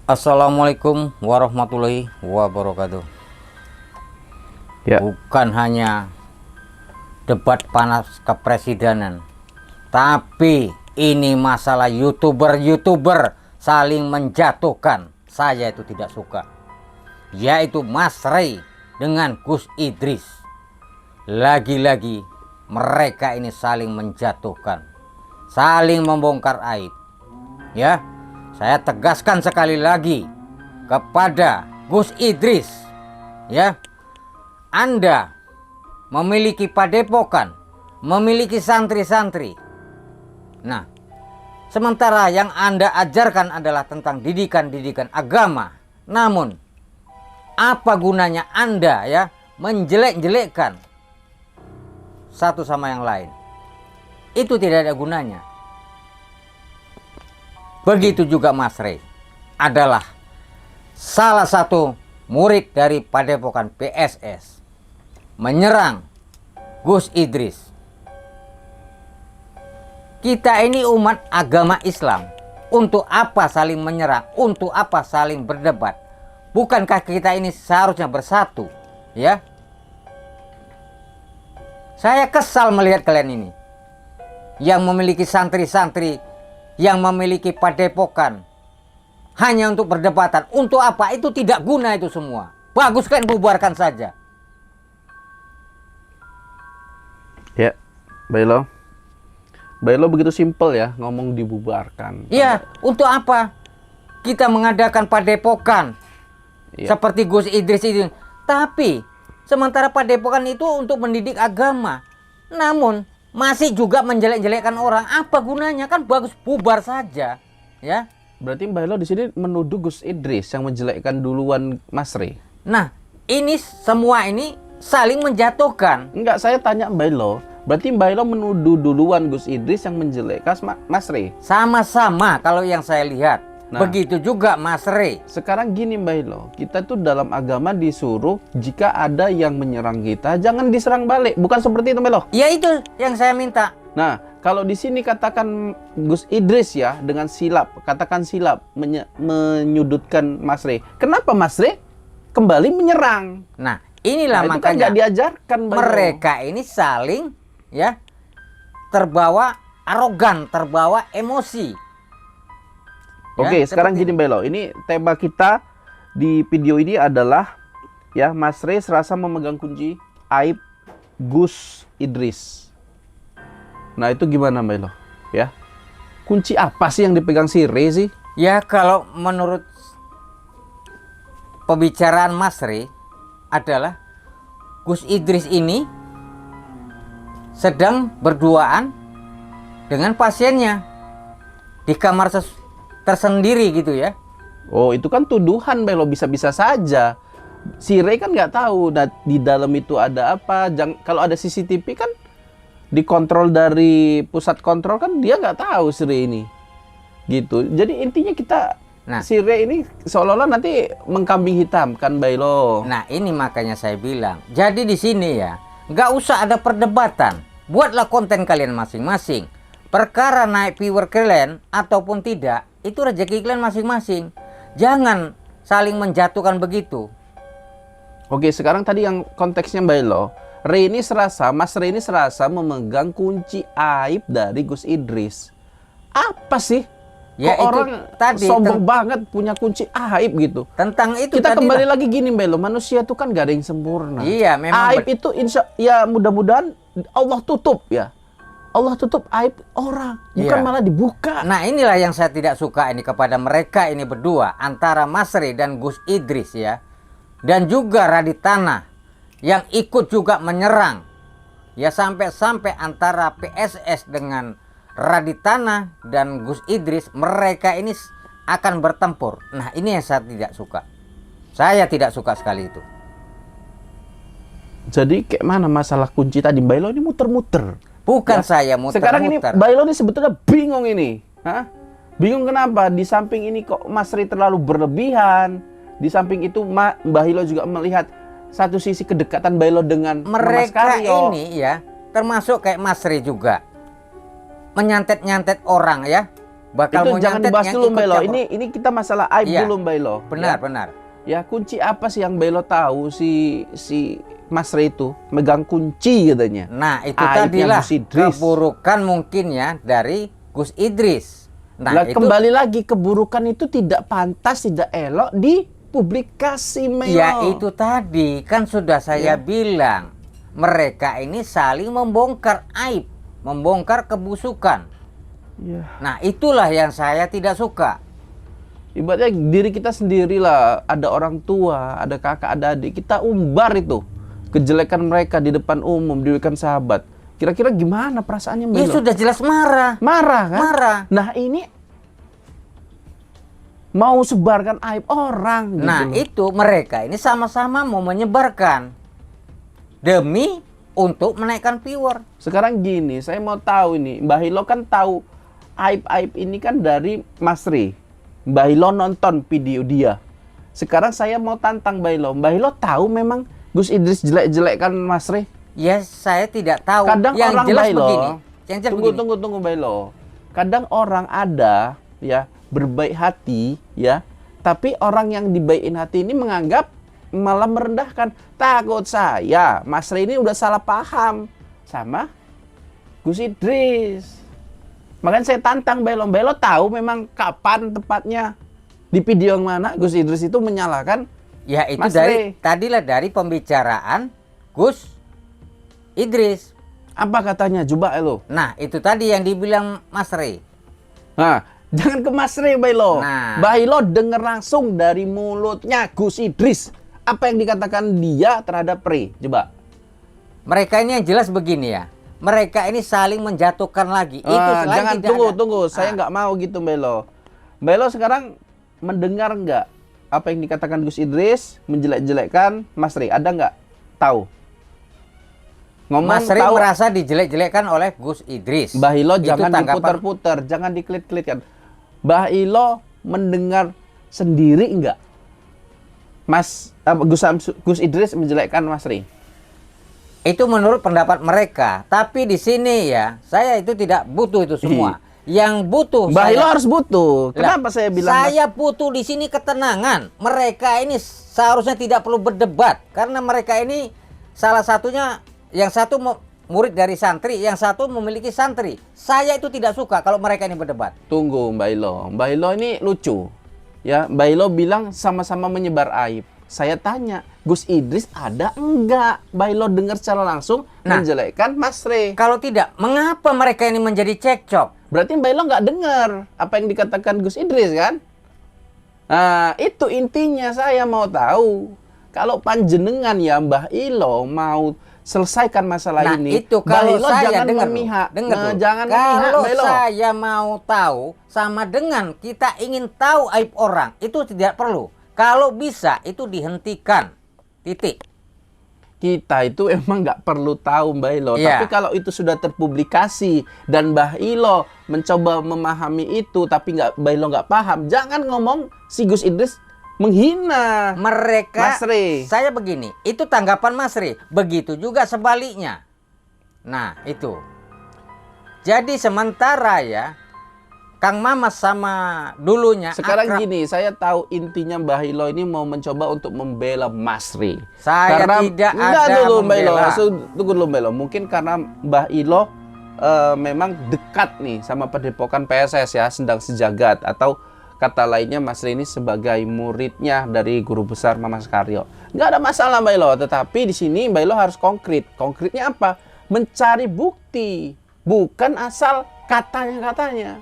Assalamualaikum warahmatullahi wabarakatuh. Ya, Bukan hanya debat panas kepresidenan, tapi ini masalah youtuber saling menjatuhkan. Saya itu tidak suka, yaitu Mas Rey dengan Gus Idris. Lagi-lagi mereka ini saling menjatuhkan, saling membongkar aib. Ya, saya tegaskan sekali lagi kepada Gus Idris, ya, Anda memiliki padepokan, memiliki santri-santri. Nah, sementara yang Anda ajarkan adalah tentang didikan-didikan agama. Namun, apa gunanya Anda ya menjelek-jelekkan satu sama yang lain? Itu tidak ada gunanya. Begitu juga Mas Rey adalah salah satu murid dari padepokan PSS menyerang Gus Idris. Kita ini umat agama Islam. Untuk apa saling menyerang? Untuk apa saling berdebat? Bukankah kita ini seharusnya bersatu? Ya, saya kesal melihat kalian ini yang memiliki santri-santri, yang memiliki padepokan hanya untuk perdebatan. Untuk apa? Itu tidak guna itu semua. Bagus kan bubarkan saja. ya, Bailo. Bailo begitu simpel ya ngomong dibubarkan. Iya, untuk apa kita mengadakan padepokan seperti Gus Idris itu? Tapi sementara padepokan itu untuk mendidik agama, namun masih juga menjelek-jelekkan orang. Apa gunanya? Kan bagus bubar saja, ya. Berarti Bailo di sini menuduh Gus Idris yang menjelekkan duluan Mas Rey. Nah, ini semua ini saling menjatuhkan. Enggak, saya tanya Bailo. Berarti Bailo menuduh duluan Gus Idris yang menjelekkan Mas Rey. Sama-sama kalau yang saya lihat. Nah, begitu juga Mas Rey. Sekarang gini Bailo, kita tuh dalam agama disuruh jika ada yang menyerang kita, jangan diserang balik. Bukan seperti itu Bailo. Ya itu yang saya minta. Nah, kalau di sini katakan Gus Idris ya dengan silap, katakan silap menyudutkan Mas Rey. Kenapa Mas Rey kembali menyerang? Nah, inilah Nah, itu kan makanya nggak diajarkan Bailo. mereka ini saling ya terbawa arogan, terbawa emosi. Oke, Ya, sekarang seperti gini Bailo, ini tema kita di video ini adalah ya Mas Rey serasa memegang kunci aib Gus Idris. Nah, itu gimana Bailo? Ya. Kunci apa sih yang dipegang si Rey sih? Ya, kalau menurut pembicaraan Mas Rey adalah Gus Idris ini sedang berduaan dengan pasiennya di kamar tersendiri gitu ya. Oh, itu kan tuduhan Bailo, bisa-bisa saja. Si Rey kan nggak tahu di dalam itu ada apa. Kalau ada CCTV kan dikontrol dari pusat kontrol kan dia nggak tahu si Rey ini. Gitu. Jadi intinya si Rey ini seolah-olah nanti mengkambing hitam kan Bailo. Nah, ini makanya saya bilang. Jadi di sini ya, nggak usah ada perdebatan. Buatlah konten kalian masing-masing. Perkara naik viewer kalian ataupun tidak, itu rezeki kalian masing-masing. Jangan saling menjatuhkan begitu. Oke, sekarang tadi yang konteksnya Bailo, Mas Rey ini serasa memegang kunci aib dari Gus Idris. Apa sih? Ya, Kok itu orang tadi sombong banget punya kunci aib gitu. Tentang itu Kita tadi kembali lah. lagi gini Bailo, manusia itu kan gak ada yang sempurna. Iya, memang aib itu ya mudah-mudahan Allah tutup ya. Allah tutup aib orang, bukan Iya. malah dibuka. Nah, inilah yang saya tidak suka ini kepada mereka ini berdua, antara Mas Rey dan Gus Idris ya. Dan juga Raditana yang ikut juga menyerang. Ya, sampai-sampai antara PSS dengan Raditana dan Gus Idris, mereka ini akan bertempur. Nah, ini yang saya tidak suka. Saya tidak suka sekali itu. Jadi kayak mana masalah kunci tadi? Bailo ini muter-muter. Bukan Ya. saya muter-muter. Sekarang ini Bailo ini sebetulnya bingung ini. Hah? Bingung kenapa? Di samping ini kok Mas Rey terlalu berlebihan. Di samping itu Mbah Hilo juga melihat satu sisi kedekatan Bailo dengan Mas mereka Karyo. ini ya, termasuk kayak Mas Rey juga menyantet-nyantet orang ya, bakal Itu mau jangan nyantet dibahas yang dulu ikut Mbak Elo. campur. Ini kita masalah aib Iya. dulu Mbak Elo. Benar, Ya. benar. Ya, kunci apa sih yang Mbak Elo tahu si Mas Rey itu megang kunci katanya. Nah, itu Aibnya tadilah Gus Idris. keburukan mungkin ya dari Gus Idris. Nah, Lah, itu kembali lagi keburukan itu tidak pantas, tidak elok dipublikasi Mbak Elo. ya itu tadi kan sudah saya bilang. Mereka ini saling membongkar aib, membongkar kebusukan. Ya. Nah, itulah yang saya tidak suka. Ibaratnya diri kita sendirilah, ada orang tua, ada kakak, ada adik, kita umbar itu kejelekan mereka di depan umum, di depan sahabat. Kira-kira gimana perasaannya Mbak Ya Elo? sudah jelas marah. Marah kan? Marah. Nah, ini mau sebarkan aib orang gitu Nah, loh. itu mereka ini sama-sama mau menyebarkan demi untuk menaikkan viewer. Sekarang gini, saya mau tahu ini, Mbah Hilo kan tahu aib-aib ini kan dari Mas Ri. Mbah Hilo nonton video dia. Sekarang saya mau tantang Mbah Hilo. Mbah Hilo tahu memang Gus Idris jelek-jelekkan Mas Ri? Ya, saya tidak tahu. Kadang yang orang jelas Mbah Hilo, begini. Yang jelas begini. tunggu Mbah Hilo. Kadang orang ada ya berbaik hati ya, tapi orang yang dibaikin hati ini menganggap malah merendahkan. Takut saya Mas Ri ini udah salah paham sama Gus Idris. Makanya saya tantang Mbah Hilo tahu memang kapan tepatnya di video yang mana Gus Idris itu menyalahkan Ya, itu Mas dari Ri. tadilah dari pembicaraan Gus Idris. apa katanya coba Elo. Nah, itu tadi yang dibilang Mas Ri. Nah, jangan ke Mas Ri Mbah Hilo. Nah. Mbah Hilo denger langsung dari mulutnya Gus Idris apa yang dikatakan dia terhadap Ri. Coba. Mereka ini yang jelas begini ya. Mereka ini saling menjatuhkan lagi. Itu selain jangan tidak tunggu. ada. Saya nggak mau gitu Mbah Hilo. Mbah Hilo sekarang mendengar nggak apa yang dikatakan Gus Idris menjelek-jelekkan Mas Ri? Ada nggak? Tahu? Ngomong Mas Ri tahu. merasa dijelek-jelekkan oleh Gus Idris. Mbah Hilo Itu jangan tanggapan- diputar-putar, jangan diklit-klitkan. Mbah Hilo mendengar sendiri nggak? Gus Idris menjelekkan Mas Ri? Itu menurut pendapat mereka. Tapi di sini ya, saya itu tidak butuh itu semua. Yang butuh Mbah Hilo saya, harus butuh. Lah, Kenapa saya bilang saya butuh di sini ketenangan. Mereka ini seharusnya tidak perlu berdebat karena mereka ini salah satunya yang satu murid dari santri, yang satu memiliki santri. Saya itu tidak suka kalau mereka ini berdebat. Tunggu Mbah Hilo. Mbah Hilo ini lucu. Ya, Mbah Hilo bilang sama-sama menyebar aib. Saya tanya, Gus Idris ada enggak? Mbah Hilo dengar secara langsung Nah. menjelekkan Mas Ri. Kalau tidak, mengapa mereka ini menjadi cekcok? Berarti Mbah Hilo nggak dengar apa yang dikatakan Gus Idris kan? Nah, itu intinya saya mau tahu. Kalau panjenengan ya Mbah Hilo mau selesaikan masalah Nah, ini, itu Mbah kalau Hilo saya jangan dengar memihak. dengar Nah, tuh. jangan memihak Kalau Mbah Hilo. saya mau tahu sama dengan kita ingin tahu aib orang, itu tidak perlu. Kalau bisa itu dihentikan. Titik. Kita itu emang nggak perlu tahu Mbah Hilo. Iya. Tapi kalau itu sudah terpublikasi dan Mbah Hilo mencoba memahami itu tapi Mbah Hilo nggak paham, jangan ngomong si Gus Idris menghina Mereka, Mas Ri. saya begini, itu tanggapan Mas Ri. Begitu juga sebaliknya. Nah, itu. Jadi sementara ya, Kang Mamas sama dulunya Sekarang akrab. gini, saya tahu intinya Mbah Hilo ini mau mencoba untuk membela Mas Ri. Saya tidak Enggak ada dulu Mbah Hilo, membela. tunggu dulu Mbah Hilo. Mungkin karena Mbah Hilo memang dekat nih sama Padepokan PSS ya, sedang sejagat, atau kata lainnya Mas Ri ini sebagai muridnya dari guru besar Mama Karyo. Nggak ada masalah Mbah Hilo, tetapi di sini Mbah Hilo harus konkret. Konkretnya apa? Mencari bukti, bukan asal katanya-katanya.